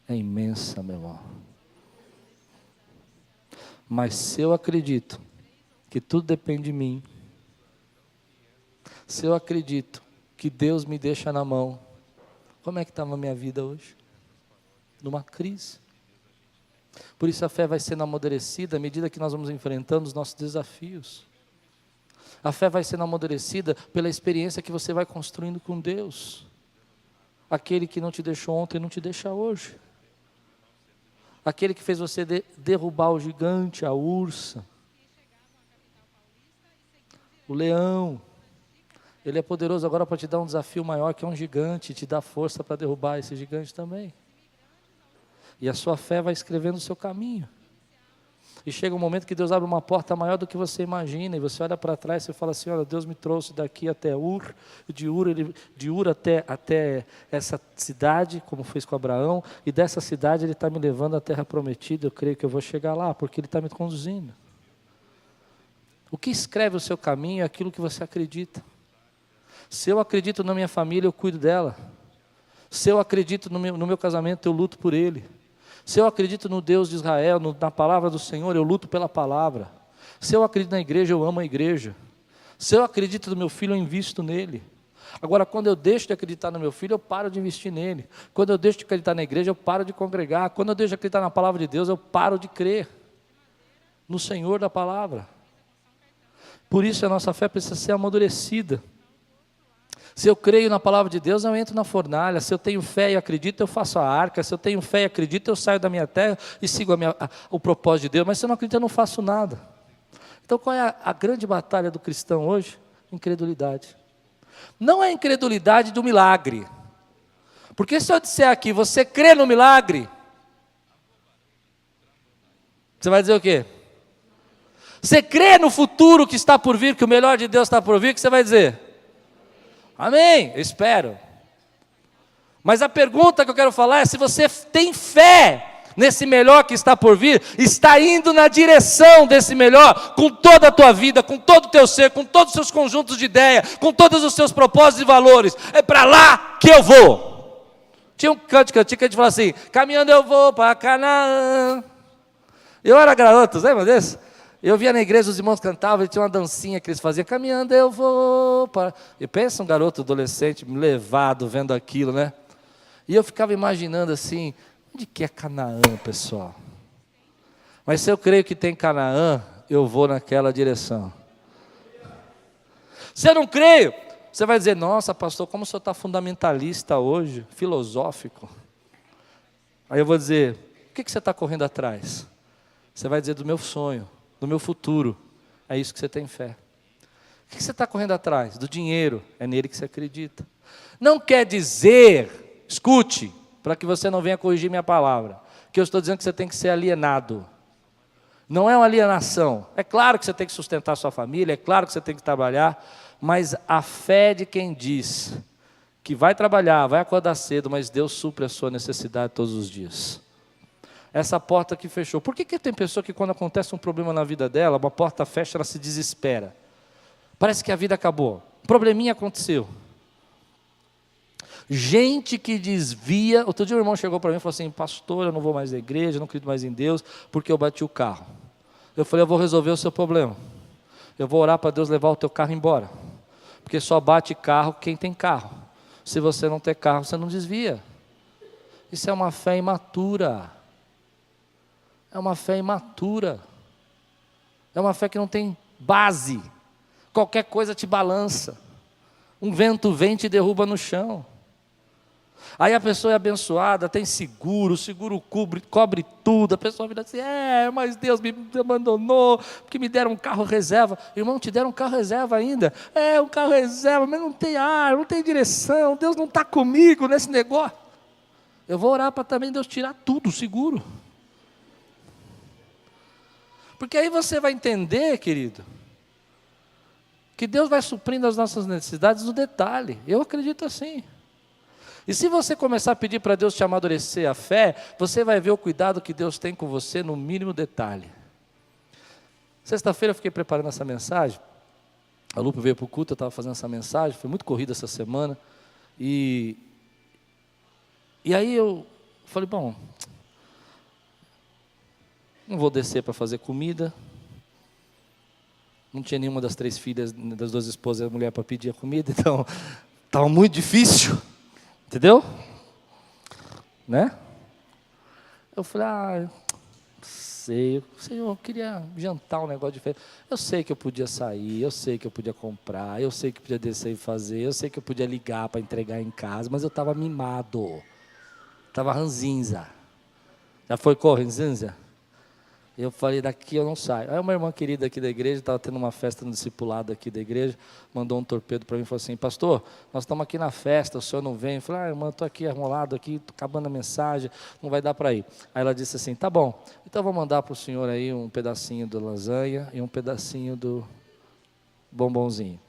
é imensa, meu irmão. Mas se eu acredito que tudo depende de mim, se eu acredito que Deus me deixa na mão, como é que estava a minha vida hoje? Numa crise. Por isso a fé vai sendo amadurecida à medida que nós vamos enfrentando os nossos desafios. A fé vai sendo amadurecida pela experiência que você vai construindo com Deus. Aquele que não te deixou ontem, não te deixa hoje. Aquele que fez você derrubar o gigante, a ursa, o leão. Ele é poderoso agora para te dar um desafio maior, que é um gigante, e te dá força para derrubar esse gigante também. E a sua fé vai escrevendo o seu caminho. E chega um momento que Deus abre uma porta maior do que você imagina, e você olha para trás e você fala assim, olha, Deus me trouxe daqui até Ur, de Ur até essa cidade, como fez com Abraão, e dessa cidade Ele está me levando à terra prometida, eu creio que eu vou chegar lá, porque Ele está me conduzindo. O que escreve o seu caminho é aquilo que você acredita. Se eu acredito na minha família, eu cuido dela. Se eu acredito no meu casamento, eu luto por ele. Se eu acredito no Deus de Israel, na palavra do Senhor, eu luto pela palavra. Se eu acredito na igreja, eu amo a igreja. Se eu acredito no meu filho, eu invisto nele. Agora, quando eu deixo de acreditar no meu filho, eu paro de investir nele. Quando eu deixo de acreditar na igreja, eu paro de congregar. Quando eu deixo de acreditar na palavra de Deus, eu paro de crer no Senhor da palavra. Por isso a nossa fé precisa ser amadurecida. Se eu creio na palavra de Deus, eu entro na fornalha. Se eu tenho fé e acredito, eu faço a arca. Se eu tenho fé e acredito, eu saio da minha terra e sigo o propósito de Deus. Mas se eu não acredito, eu não faço nada. Então qual é a grande batalha do cristão hoje? Incredulidade. Não é a incredulidade do milagre. Porque se eu disser aqui, você crê no milagre? Você vai dizer o quê? Você crê no futuro que está por vir, que o melhor de Deus está por vir, o que você vai dizer? Amém, eu espero. Mas a pergunta que eu quero falar é se você tem fé nesse melhor que está por vir, está indo na direção desse melhor, com toda a tua vida, com todo o teu ser, com todos os seus conjuntos de ideia, com todos os seus propósitos e valores. É para lá que eu vou. Tinha um cantico que a gente falava assim, caminhando eu vou para Canaã. Eu era garoto, lembra desse? Eu via na igreja, os irmãos cantavam, e tinha uma dancinha que eles faziam, caminhando eu vou para... E pensa um garoto adolescente, levado, vendo aquilo, né? E eu ficava imaginando assim, onde que é Canaã, pessoal? Mas se eu creio que tem Canaã, eu vou naquela direção. Se eu não creio, você vai dizer, nossa pastor, como o senhor está fundamentalista hoje, filosófico. Aí eu vou dizer, o que você está correndo atrás? Você vai dizer do meu sonho, do meu futuro. É isso que você tem fé. O que você está correndo atrás? Do dinheiro, é nele que você acredita. Não quer dizer, escute, para que você não venha corrigir minha palavra, que eu estou dizendo que você tem que ser alienado. Não é uma alienação. É claro que você tem que sustentar a sua família, é claro que você tem que trabalhar, mas a fé de quem diz que vai trabalhar, vai acordar cedo, mas Deus supre a sua necessidade todos os dias. Essa porta que fechou. Por que tem pessoa que quando acontece um problema na vida dela, uma porta fecha, ela se desespera? Parece que a vida acabou. Um probleminha aconteceu. Gente que desvia. Outro dia um irmão chegou para mim e falou assim, pastor, eu não vou mais à igreja, não acredito mais em Deus, porque eu bati o carro. Eu falei, eu vou resolver o seu problema. Eu vou orar para Deus levar o teu carro embora. Porque só bate carro quem tem carro. Se você não tem carro, você não desvia. Isso é uma fé imatura. É uma fé imatura. É uma fé que não tem base. Qualquer coisa te balança. Um vento vem e te derruba no chão. Aí a pessoa é abençoada, tem seguro, o seguro cobre tudo, a pessoa vira assim, mas Deus me abandonou, porque me deram um carro reserva. Irmão, te deram um carro reserva ainda? Um carro reserva, mas não tem ar, não tem direção, Deus não está comigo nesse negócio. Eu vou orar para também Deus tirar tudo, o seguro. Porque aí você vai entender, querido, que Deus vai suprindo as nossas necessidades no detalhe. Eu acredito assim. E se você começar a pedir para Deus te amadurecer a fé, você vai ver o cuidado que Deus tem com você no mínimo detalhe. Sexta-feira eu fiquei preparando essa mensagem. A Lupe veio para o culto, eu estava fazendo essa mensagem, foi muito corrida essa semana. E aí eu falei, bom, não vou descer para fazer comida. Não tinha nenhuma das 3 filhas, das 2 esposas e a mulher para pedir a comida, então estava muito difícil. Entendeu? Né? Eu falei, sei, Senhor, eu queria jantar um negócio diferente. Eu sei que eu podia sair, eu sei que eu podia comprar, eu sei que podia descer e fazer, eu sei que eu podia ligar para entregar em casa, mas eu estava mimado, estava ranzinza. Já foi ranzinza? Eu falei, daqui eu não saio. Aí uma irmã querida aqui da igreja, estava tendo uma festa no discipulado aqui da igreja, mandou um torpedo para mim e falou assim, pastor, nós estamos aqui na festa, o senhor não vem? Eu falei, irmã, estou aqui arrolado, estou acabando a mensagem, não vai dar para ir. Aí ela disse assim, tá bom, então eu vou mandar para o senhor aí um pedacinho da lasanha e um pedacinho do bombonzinho.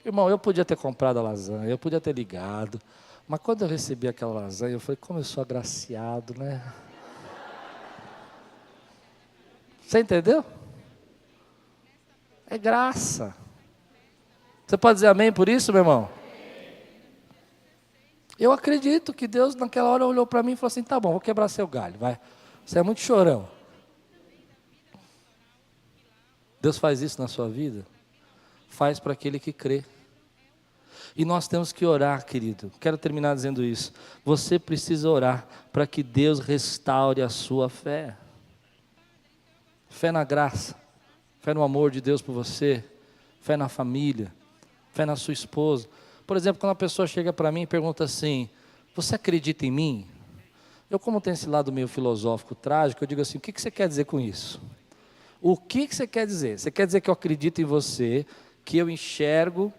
Irmão, eu podia ter comprado a lasanha, eu podia ter ligado, mas quando eu recebi aquela lasanha, eu falei, como eu sou agraciado, né? Você entendeu? É graça. Você pode dizer amém por isso, meu irmão? Eu acredito que Deus naquela hora olhou para mim e falou assim, tá bom, vou quebrar seu galho, vai. Você é muito chorão. Deus faz isso na sua vida? Faz para aquele que crê. E nós temos que orar, querido. Quero terminar dizendo isso. Você precisa orar para que Deus restaure a sua fé. Fé na graça, fé no amor de Deus por você, fé na família, fé na sua esposa. Por exemplo, quando a pessoa chega para mim e pergunta assim, você acredita em mim? Eu, como tenho esse lado meio filosófico, trágico, eu digo assim, o que você quer dizer com isso? O que você quer dizer? Você quer dizer que eu acredito em você, que eu enxergo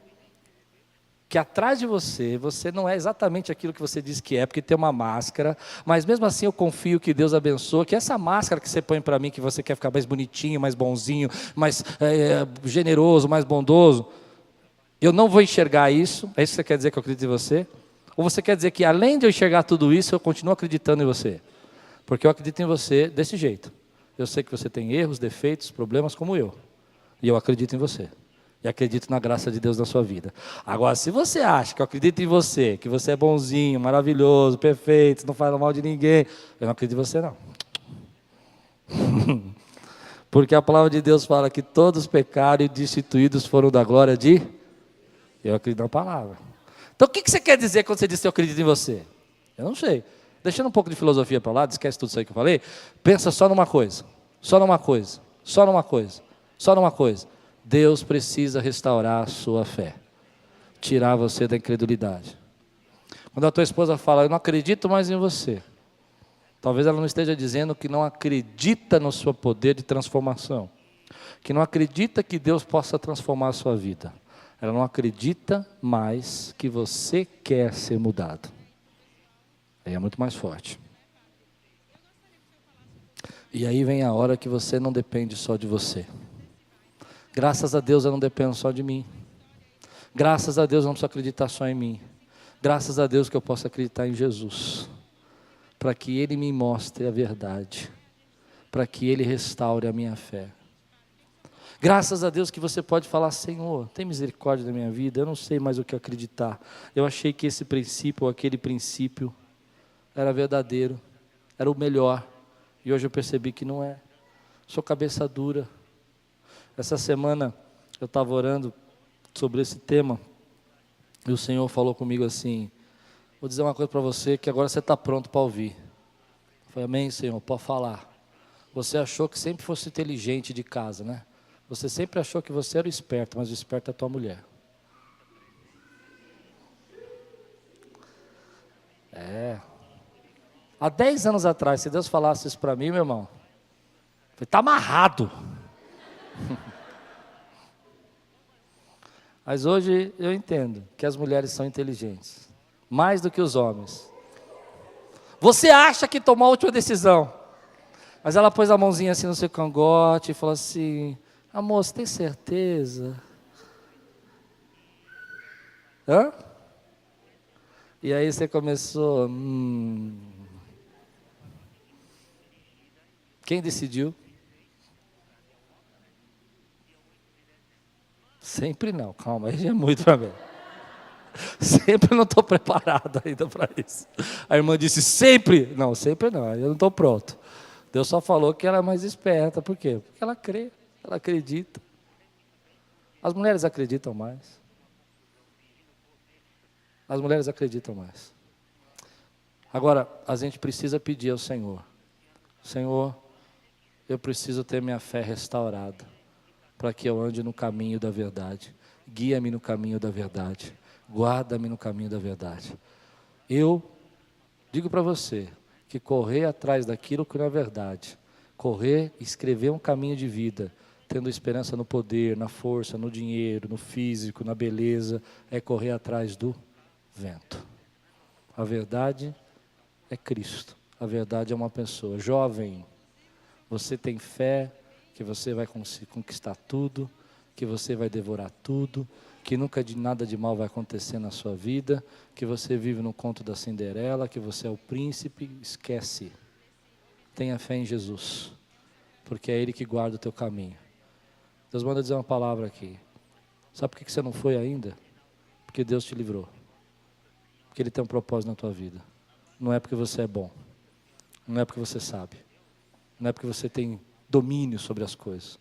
que atrás de você, você não é exatamente aquilo que você diz que é, porque tem uma máscara, mas mesmo assim eu confio que Deus abençoa, que essa máscara que você põe para mim, que você quer ficar mais bonitinho, mais bonzinho, mais generoso, mais bondoso, eu não vou enxergar isso, é isso que você quer dizer que eu acredito em você? Ou você quer dizer que além de eu enxergar tudo isso, eu continuo acreditando em você? Porque eu acredito em você desse jeito, eu sei que você tem erros, defeitos, problemas como eu, e eu acredito em você. E acredito na graça de Deus na sua vida. Agora, se você acha que eu acredito em você, que você é bonzinho, maravilhoso, perfeito, não fala mal de ninguém, eu não acredito em você não. Porque a palavra de Deus fala que todos pecaram e destituídos foram da glória de... Eu acredito na palavra. Então o que você quer dizer quando você diz que eu acredito em você? Eu não sei. Deixando um pouco de filosofia para lá, esquece tudo isso aí que eu falei, pensa só numa coisa, só numa coisa, só numa coisa, só numa coisa. Deus precisa restaurar a sua fé, tirar você da incredulidade. Quando a tua esposa fala, eu não acredito mais em você, talvez ela não esteja dizendo que não acredita no seu poder de transformação, que não acredita que Deus possa transformar a sua vida. Ela não acredita mais que você quer ser mudado. Aí é muito mais forte. E aí vem a hora que você não depende só de você. Graças a Deus eu não dependo só de mim. Graças a Deus eu não preciso acreditar só em mim. Graças a Deus que eu posso acreditar em Jesus. Para que Ele me mostre a verdade. Para que Ele restaure a minha fé. Graças a Deus que você pode falar, Senhor, tem misericórdia da minha vida, eu não sei mais o que acreditar. Eu achei que esse princípio ou aquele princípio era verdadeiro, era o melhor. E hoje eu percebi que não é. Sou cabeça dura. Essa semana eu estava orando sobre esse tema e o Senhor falou comigo assim, vou dizer uma coisa para você que agora você está pronto para ouvir. Eu falei, amém, Senhor, pode falar. Você achou que sempre fosse inteligente de casa, né? Você sempre achou que você era o esperto, mas o esperto é a tua mulher. É. Há 10 anos atrás, se Deus falasse isso para mim, meu irmão, está amarrado. Mas hoje eu entendo que as mulheres são inteligentes, mais do que os homens. Você acha que tomou a última decisão, mas ela pôs a mãozinha assim no seu cangote e falou assim: amor, você tem certeza? Hã? E aí você começou, Quem decidiu? Sempre não, calma, aí já é muito para mim. Sempre não estou preparado ainda para isso. A irmã disse, sempre? Não, sempre não, eu não estou pronto. Deus só falou que ela é mais esperta, por quê? Porque ela crê, ela acredita. As mulheres acreditam mais. As mulheres acreditam mais. Agora, a gente precisa pedir ao Senhor: Senhor, eu preciso ter minha fé restaurada, para que eu ande no caminho da verdade. Guia-me no caminho da verdade. Guarda-me no caminho da verdade. Eu digo para você que correr atrás daquilo que não é verdade, correr e escrever um caminho de vida, tendo esperança no poder, na força, no dinheiro, no físico, na beleza, é correr atrás do vento. A verdade é Cristo. A verdade é uma pessoa. Jovem, você tem fé que você vai conquistar tudo, que você vai devorar tudo, que nunca nada de mal vai acontecer na sua vida, que você vive no conto da Cinderela, que você é o príncipe. Esquece. Tenha fé em Jesus, porque é Ele que guarda o teu caminho. Deus manda dizer uma palavra aqui. Sabe por que você não foi ainda? Porque Deus te livrou. Porque Ele tem um propósito na tua vida. Não é porque você é bom. Não é porque você sabe. Não é porque você tem domínio sobre as coisas.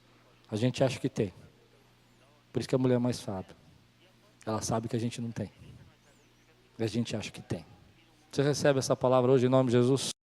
A gente acha que tem. Por isso que a mulher mais sabe. Ela sabe que a gente não tem. E a gente acha que tem. Você recebe essa palavra hoje em nome de Jesus?